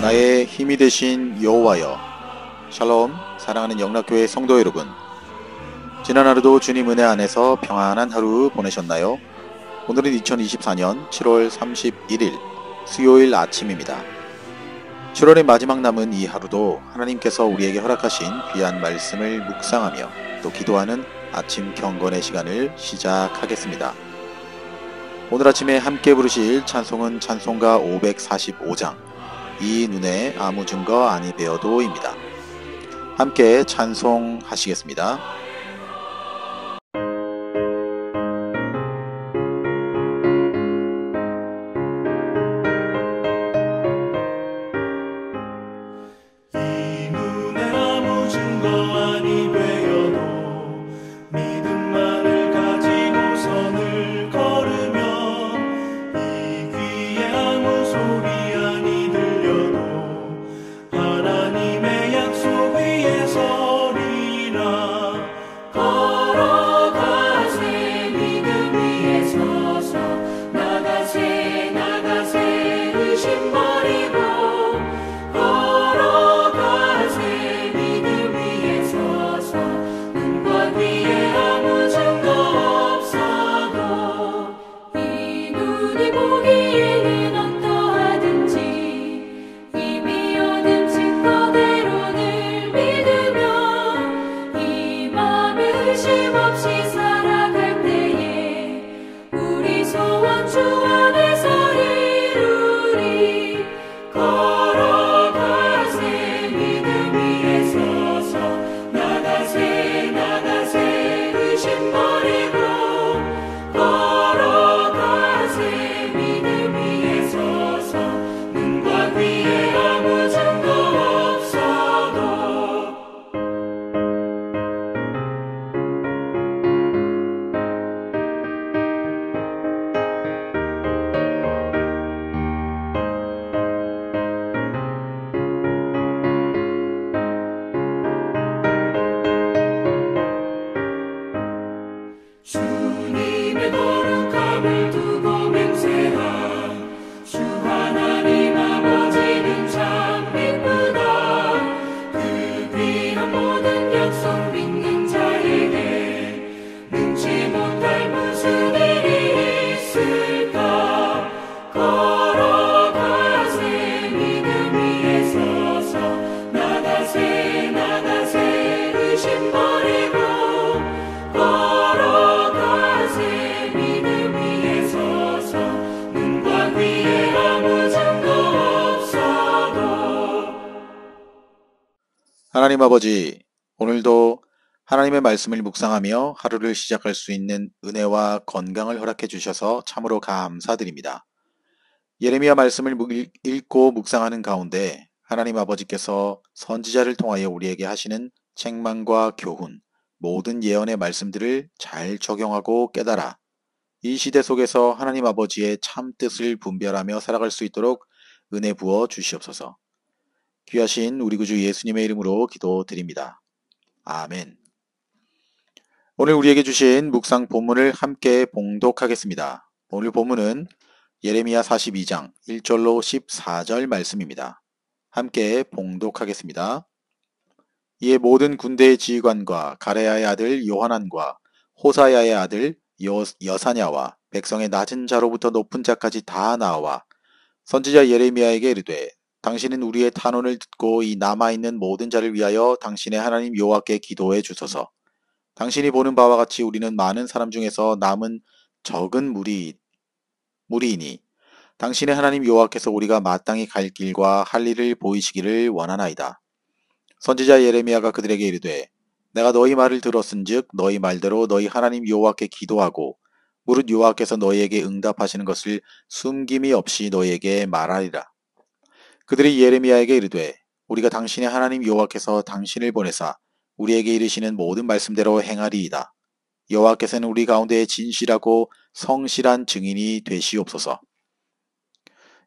나의 힘이 되신 여호와여. 샬롬. 사랑하는 영락교회 성도 여러분, 지난 하루도 주님 은혜 안에서 평안한 하루 보내셨나요? 오늘은 2024년 7월 31일 수요일 아침입니다. 7월의 마지막 남은 이 하루도 하나님께서 우리에게 허락하신 귀한 말씀을 묵상하며 또 기도하는 아침 경건의 시간을 시작하겠습니다. 오늘 아침에 함께 부르실 찬송은 찬송가 545장 이 눈에 아무 증거 아니 되어도입니다. 함께 찬송하시겠습니다. 하나님 아버지, 오늘도 하나님의 말씀을 묵상하며 하루를 시작할 수 있는 은혜와 건강을 허락해 주셔서 참으로 감사드립니다. 예레미야 말씀을 읽고 묵상하는 가운데 하나님 아버지께서 선지자를 통하여 우리에게 하시는 책망과 교훈, 모든 예언의 말씀들을 잘 적용하고 깨달아 이 시대 속에서 하나님 아버지의 참 뜻을 분별하며 살아갈 수 있도록 은혜 부어 주시옵소서. 귀하신 우리 구주 예수님의 이름으로 기도드립니다. 아멘. 오늘 우리에게 주신 묵상 본문을 함께 봉독하겠습니다. 오늘 본문은 예레미야 42장 1절로 14절 말씀입니다. 함께 봉독하겠습니다. 이에 모든 군대의 지휘관과 가레야의 아들 요하난과 호사야의 아들 여사냐와 백성의 낮은 자로부터 높은 자까지 다 나와 선지자 예레미야에게 이르되 당신은 우리의 탄원을 듣고 이 남아있는 모든 자를 위하여 당신의 하나님 여호와께 기도해 주소서. 당신이 보는 바와 같이 우리는 많은 사람 중에서 남은 적은 무리이니 당신의 하나님 여호와께서 우리가 마땅히 갈 길과 할 일을 보이시기를 원하나이다. 선지자 예레미야가 그들에게 이르되 내가 너희 말을 들었은즉 너희 말대로 너희 하나님 여호와께 기도하고 무릇 여호와께서 너희에게 응답하시는 것을 숨김이 없이 너희에게 말하리라. 그들이 예레미야에게 이르되 우리가 당신의 하나님 여호와께서 당신을 보내사 우리에게 이르시는 모든 말씀대로 행하리이다. 여호와께서는 우리 가운데 진실하고 성실한 증인이 되시옵소서.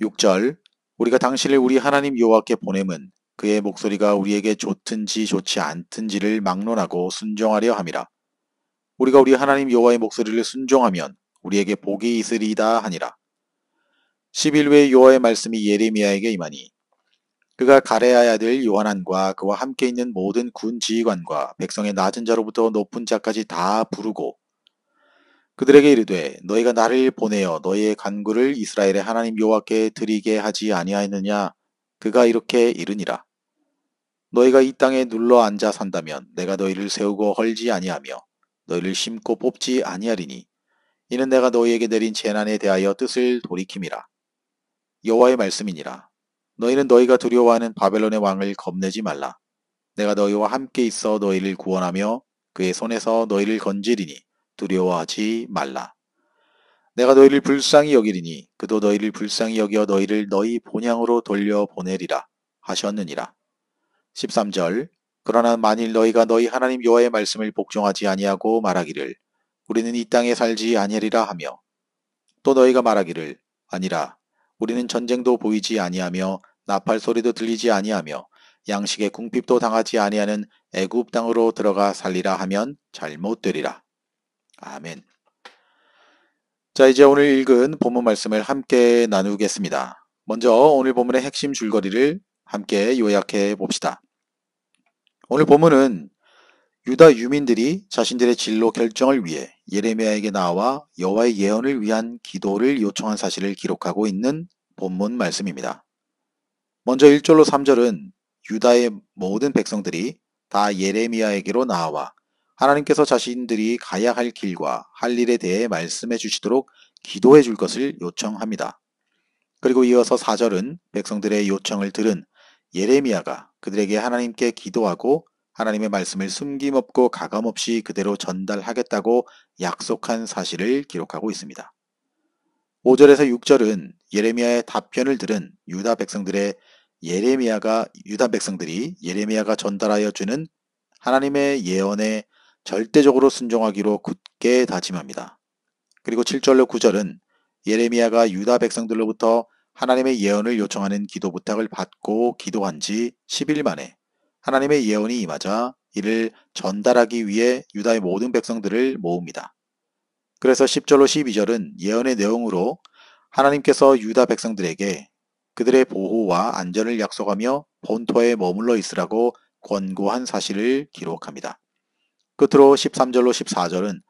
6절 우리가 당신을 우리 하나님 여호와께 보냄은 그의 목소리가 우리에게 좋든지 좋지 않든지를 막론하고 순종하려 함이라. 우리가 우리 하나님 여호와의 목소리를 순종하면 우리에게 복이 있으리이다 하니라. 11회 여호와의 말씀이 예레미야에게 임하니 그가 가레아의 아들 요하난과 그와 함께 있는 모든 군 지휘관과 백성의 낮은 자로부터 높은 자까지 다 부르고 그들에게 이르되 너희가 나를 보내어 너희의 간구를 이스라엘의 하나님 여호와께 드리게 하지 아니하였느냐. 그가 이렇게 이르니라. 너희가 이 땅에 눌러 앉아 산다면 내가 너희를 세우고 헐지 아니하며 너희를 심고 뽑지 아니하리니 이는 내가 너희에게 내린 재난에 대하여 뜻을 돌이킴이라. 여호와의 말씀이니라. 너희는 너희가 두려워하는 바벨론의 왕을 겁내지 말라. 내가 너희와 함께 있어 너희를 구원하며 그의 손에서 너희를 건지리니 두려워하지 말라. 내가 너희를 불쌍히 여기리니 그도 너희를 불쌍히 여겨 너희를 너희 본향으로 돌려보내리라 하셨느니라. 13절. 그러나 만일 너희가 너희 하나님 여호와의 말씀을 복종하지 아니하고 말하기를 우리는 이 땅에 살지 아니하리라 하며 또 너희가 말하기를 아니라 우리는 전쟁도 보이지 아니하며 나팔 소리도 들리지 아니하며 양식의 궁핍도 당하지 아니하는 애굽 땅으로 들어가 살리라 하면 잘못되리라. 아멘. 자, 이제 오늘 읽은 본문 말씀을 함께 나누겠습니다. 먼저 오늘 본문의 핵심 줄거리를 함께 요약해 봅시다. 오늘 본문은 유다 유민들이 자신들의 진로 결정을 위해 예레미야에게 나와 여호와의 예언을 위한 기도를 요청한 사실을 기록하고 있는 본문 말씀입니다. 먼저 1절로 3절은 유다의 모든 백성들이 다 예레미야에게로 나와 하나님께서 자신들이 가야 할 길과 할 일에 대해 말씀해 주시도록 기도해 줄 것을 요청합니다. 그리고 이어서 4절은 백성들의 요청을 들은 예레미야가 그들에게 하나님께 기도하고 하나님의 말씀을 숨김없고 가감없이 그대로 전달하겠다고 약속한 사실을 기록하고 있습니다. 5절에서 6절은 예레미야의 답변을 들은 유다 백성들이 예레미야가 전달하여 주는 하나님의 예언에 절대적으로 순종하기로 굳게 다짐합니다. 그리고 7절로 9절은 예레미야가 유다 백성들로부터 하나님의 예언을 요청하는 기도 부탁을 받고 기도한 지 10일 만에 하나님의 예언이 임하자 이를 전달하기 위해 유다의 모든 백성들을 모읍니다. 그래서 10절로 12절은 예언의 내용으로 하나님께서 유다 백성들에게 그들의 보호와 안전을 약속하며 본토에 머물러 있으라고 권고한 사실을 기록합니다. 끝으로 13절로 14절은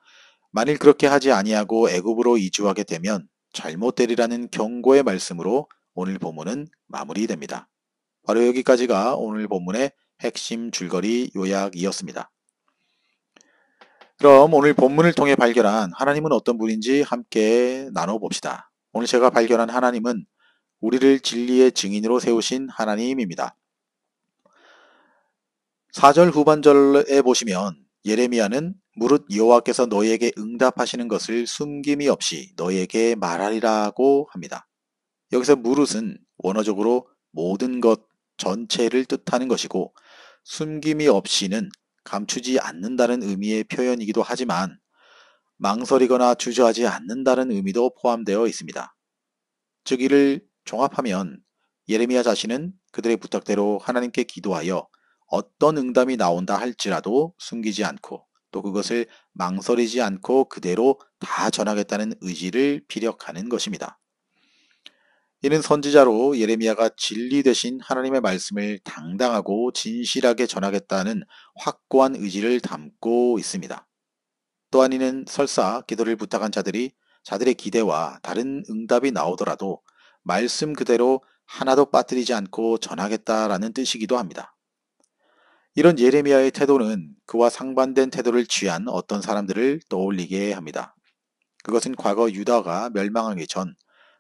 만일 그렇게 하지 아니하고 애굽으로 이주하게 되면 잘못되리라는 경고의 말씀으로 오늘 본문은 마무리됩니다. 바로 여기까지가 오늘 본문의 핵심 줄거리 요약이었습니다. 그럼 오늘 본문을 통해 발견한 하나님은 어떤 분인지 함께 나눠봅시다. 오늘 제가 발견한 하나님은 우리를 진리의 증인으로 세우신 하나님입니다. 4절 후반절에 보시면 예레미야는 무릇 여호와께서 너희에게 응답하시는 것을 숨김이 없이 너희에게 말하리라고 합니다. 여기서 무릇은 원어적으로 모든 것 전체를 뜻하는 것이고 숨김이 없이는 감추지 않는다는 의미의 표현이기도 하지만 망설이거나 주저하지 않는다는 의미도 포함되어 있습니다. 즉 이를 종합하면 예레미야 자신은 그들의 부탁대로 하나님께 기도하여 어떤 응답이 나온다 할지라도 숨기지 않고 또 그것을 망설이지 않고 그대로 다 전하겠다는 의지를 피력하는 것입니다. 이는 선지자로 예레미야가 진리 되신 하나님의 말씀을 당당하고 진실하게 전하겠다는 확고한 의지를 담고 있습니다. 또한 이는 설사 기도를 부탁한 자들의 기대와 다른 응답이 나오더라도 말씀 그대로 하나도 빠뜨리지 않고 전하겠다라는 뜻이기도 합니다. 이런 예레미야의 태도는 그와 상반된 태도를 취한 어떤 사람들을 떠올리게 합니다. 그것은 과거 유다가 멸망하기 전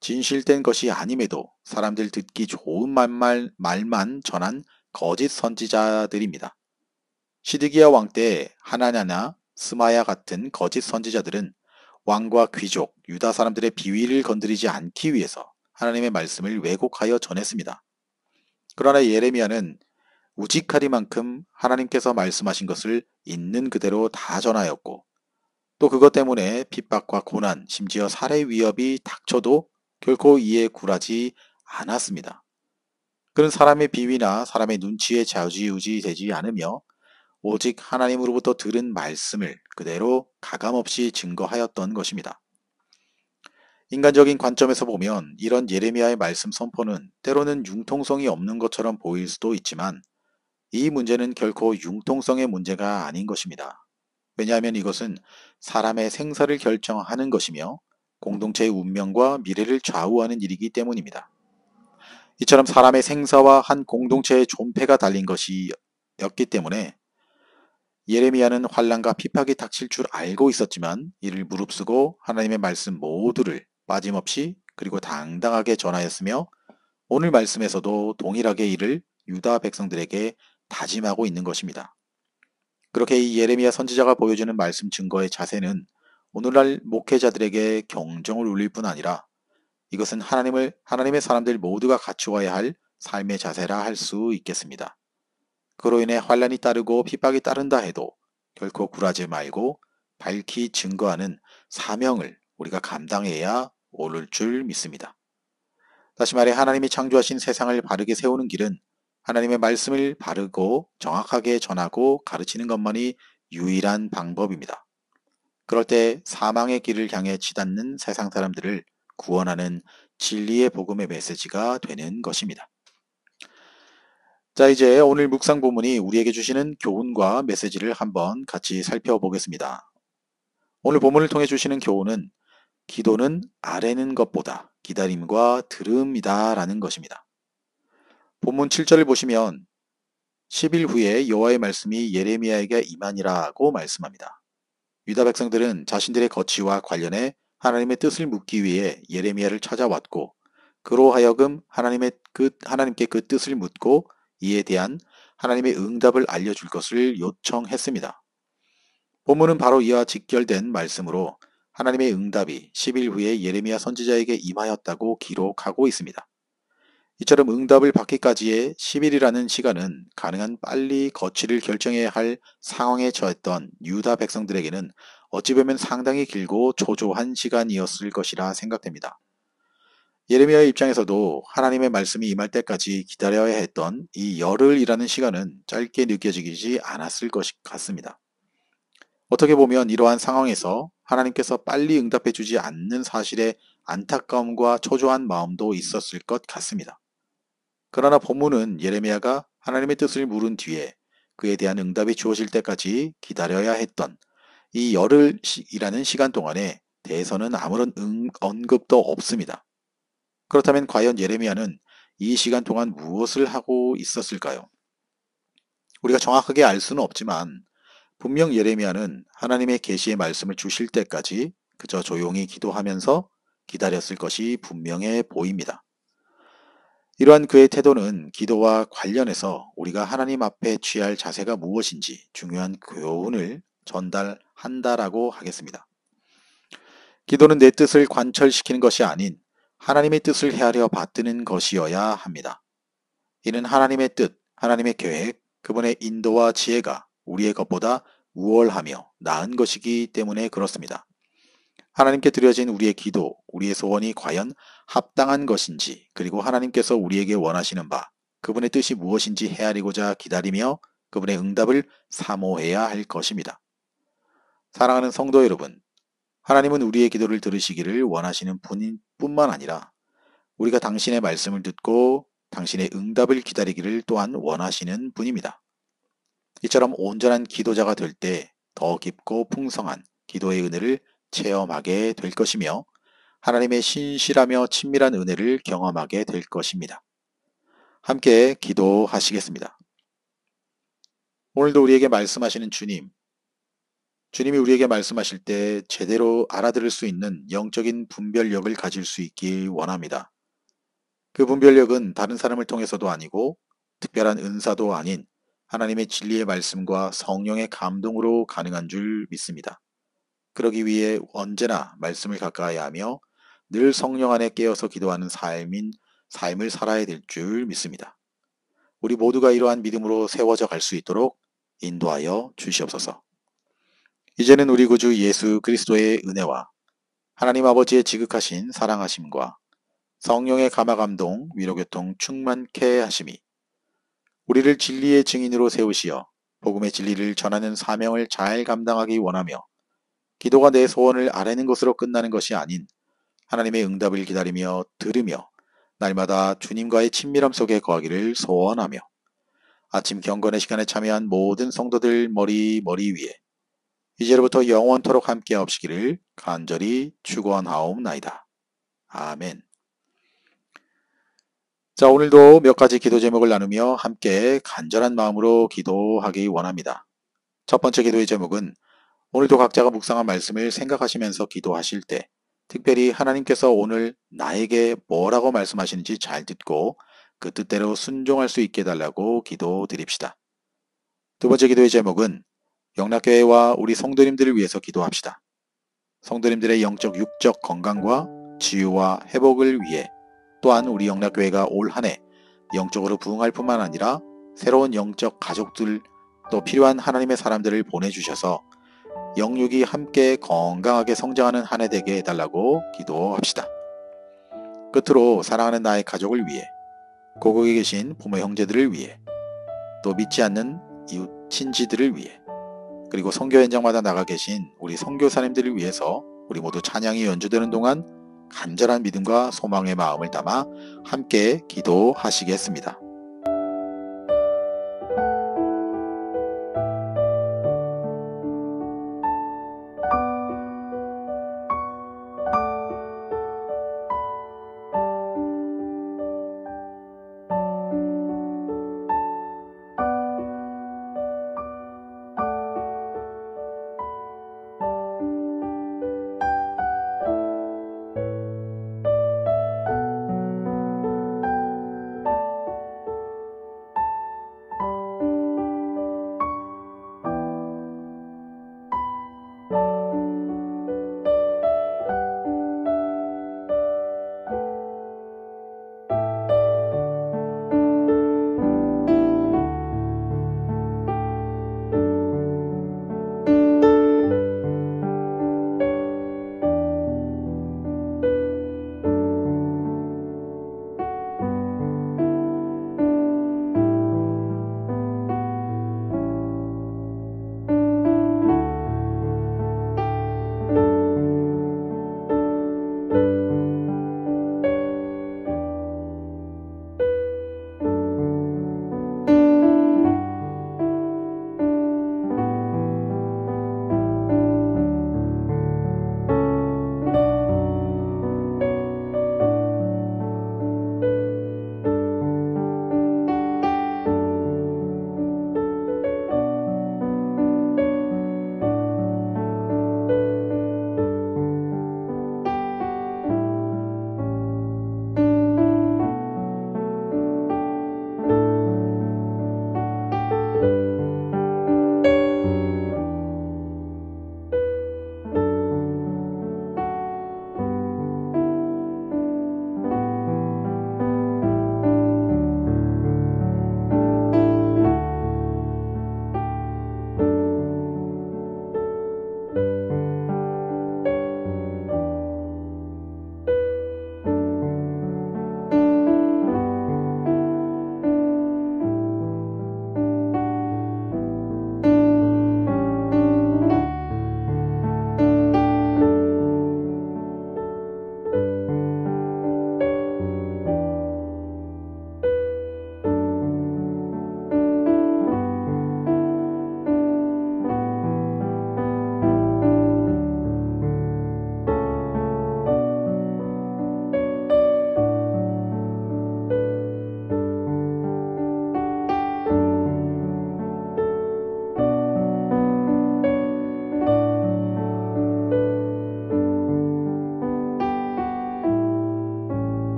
진실된 것이 아님에도 사람들 듣기 좋은 말만 전한 거짓 선지자들입니다. 시드기야 왕 때 하나냐나 스마야 같은 거짓 선지자들은 왕과 귀족, 유다 사람들의 비위를 건드리지 않기 위해서 하나님의 말씀을 왜곡하여 전했습니다. 그러나 예레미야는 우직하리만큼 하나님께서 말씀하신 것을 있는 그대로 다 전하였고 또 그것 때문에 핍박과 고난, 심지어 살해 위협이 닥쳐도 결코 이에 굴하지 않았습니다. 그는 사람의 비위나 사람의 눈치에 좌지우지 되지 않으며 오직 하나님으로부터 들은 말씀을 그대로 가감없이 증거하였던 것입니다. 인간적인 관점에서 보면 이런 예레미야의 말씀 선포는 때로는 융통성이 없는 것처럼 보일 수도 있지만 이 문제는 결코 융통성의 문제가 아닌 것입니다. 왜냐하면 이것은 사람의 생사를 결정하는 것이며 공동체의 운명과 미래를 좌우하는 일이기 때문입니다. 이처럼 사람의 생사와 한 공동체의 존폐가 달린 것이었기 때문에 예레미야는 환난과 핍박이 닥칠 줄 알고 있었지만 이를 무릅쓰고 하나님의 말씀 모두를 빠짐없이 그리고 당당하게 전하였으며 오늘 말씀에서도 동일하게 이를 유다 백성들에게 다짐하고 있는 것입니다. 그렇게 이 예레미야 선지자가 보여주는 말씀 증거의 자세는 오늘날 목회자들에게 경종을 울릴 뿐 아니라 이것은 하나님의 사람들 모두가 갖추어야 할 삶의 자세라 할 수 있겠습니다. 그로 인해 환란이 따르고 핍박이 따른다 해도 결코 굴하지 말고 밝히 증거하는 사명을 우리가 감당해야 옳을 줄 믿습니다. 다시 말해 하나님이 창조하신 세상을 바르게 세우는 길은 하나님의 말씀을 바르고 정확하게 전하고 가르치는 것만이 유일한 방법입니다. 그럴 때 사망의 길을 향해 치닫는 세상 사람들을 구원하는 진리의 복음의 메시지가 되는 것입니다. 자, 이제 오늘 묵상 본문이 우리에게 주시는 교훈과 메시지를 한번 같이 살펴보겠습니다. 오늘 본문을 통해 주시는 교훈은 기도는 아뢰는 것보다 기다림과 들음이다 라는 것입니다. 본문 7절을 보시면 10일 후에 여호와의 말씀이 예레미야에게 임하니라고 말씀합니다. 유다 백성들은 자신들의 거취와 관련해 하나님의 뜻을 묻기 위해 예레미야를 찾아왔고 그로 하여금 하나님께 그 뜻을 묻고 이에 대한 하나님의 응답을 알려줄 것을 요청했습니다. 본문은 바로 이와 직결된 말씀으로 하나님의 응답이 10일 후에 예레미야 선지자에게 임하였다고 기록하고 있습니다. 이처럼 응답을 받기까지의 10일이라는 시간은 가능한 빨리 거취를 결정해야 할 상황에 처했던 유다 백성들에게는 어찌 보면 상당히 길고 초조한 시간이었을 것이라 생각됩니다. 예레미야의 입장에서도 하나님의 말씀이 임할 때까지 기다려야 했던 이 열흘이라는 시간은 짧게 느껴지지 않았을 것 같습니다. 어떻게 보면 이러한 상황에서 하나님께서 빨리 응답해 주지 않는 사실에 안타까움과 초조한 마음도 있었을 것 같습니다. 그러나 본문은 예레미야가 하나님의 뜻을 물은 뒤에 그에 대한 응답이 주어질 때까지 기다려야 했던 이 열흘이라는 시간 동안에 대해서는 아무런 언급도 없습니다. 그렇다면 과연 예레미야는 이 시간 동안 무엇을 하고 있었을까요? 우리가 정확하게 알 수는 없지만 분명 예레미야는 하나님의 계시의 말씀을 주실 때까지 그저 조용히 기도하면서 기다렸을 것이 분명해 보입니다. 이러한 그의 태도는 기도와 관련해서 우리가 하나님 앞에 취할 자세가 무엇인지 중요한 교훈을 전달한다라고 하겠습니다. 기도는 내 뜻을 관철시키는 것이 아닌 하나님의 뜻을 헤아려 받드는 것이어야 합니다. 이는 하나님의 뜻, 하나님의 계획, 그분의 인도와 지혜가 우리의 것보다 우월하며 나은 것이기 때문에 그렇습니다. 하나님께 드려진 우리의 기도, 우리의 소원이 과연 합당한 것인지, 그리고 하나님께서 우리에게 원하시는 바, 그분의 뜻이 무엇인지 헤아리고자 기다리며 그분의 응답을 사모해야 할 것입니다. 사랑하는 성도 여러분, 하나님은 우리의 기도를 들으시기를 원하시는 뿐만 아니라 우리가 당신의 말씀을 듣고 당신의 응답을 기다리기를 또한 원하시는 분입니다. 이처럼 온전한 기도자가 될 때 더 깊고 풍성한 기도의 은혜를 체험하게 될 것이며 하나님의 신실하며 친밀한 은혜를 경험하게 될 것입니다. 함께 기도하시겠습니다. 오늘도 우리에게 말씀하시는 주님이 우리에게 말씀하실 때 제대로 알아들을 수 있는 영적인 분별력을 가질 수 있길 원합니다. 그 분별력은 다른 사람을 통해서도 아니고 특별한 은사도 아닌 하나님의 진리의 말씀과 성령의 감동으로 가능한 줄 믿습니다. 그러기 위해 언제나 말씀을 가까이 하며 늘 성령 안에 깨어서 기도하는 삶을 살아야 될 줄 믿습니다. 우리 모두가 이러한 믿음으로 세워져 갈 수 있도록 인도하여 주시옵소서. 이제는 우리 구주 예수 그리스도의 은혜와 하나님 아버지의 지극하신 사랑하심과 성령의 감화감동, 위로교통 충만케 하심이 우리를 진리의 증인으로 세우시어 복음의 진리를 전하는 사명을 잘 감당하기 원하며 기도가 내 소원을 아뢰는 것으로 끝나는 것이 아닌 하나님의 응답을 기다리며 들으며 날마다 주님과의 친밀함 속에 거하기를 소원하며 아침 경건의 시간에 참여한 모든 성도들 머리 위에 이제로부터 영원토록 함께 하옵시기를 간절히 축원하옵나이다. 아멘. 자, 오늘도 몇 가지 기도 제목을 나누며 함께 간절한 마음으로 기도하기 원합니다. 첫 번째 기도의 제목은 오늘도 각자가 묵상한 말씀을 생각하시면서 기도하실 때 특별히 하나님께서 오늘 나에게 뭐라고 말씀하시는지 잘 듣고 그 뜻대로 순종할 수 있게 해달라고 기도드립시다. 두 번째 기도의 제목은 영락교회와 우리 성도님들을 위해서 기도합시다. 성도님들의 영적 육적 건강과 치유와 회복을 위해 또한 우리 영락교회가 올 한 해 영적으로 부흥할 뿐만 아니라 새로운 영적 가족들 또 필요한 하나님의 사람들을 보내주셔서 영육이 함께 건강하게 성장하는 한 해 되게 해달라고 기도합시다. 끝으로 사랑하는 나의 가족을 위해 고국에 계신 부모 형제들을 위해 또 믿지 않는 이웃 친지들을 위해 그리고 선교 현장마다 나가 계신 우리 선교사님들을 위해서 우리 모두 찬양이 연주되는 동안 간절한 믿음과 소망의 마음을 담아 함께 기도하시겠습니다.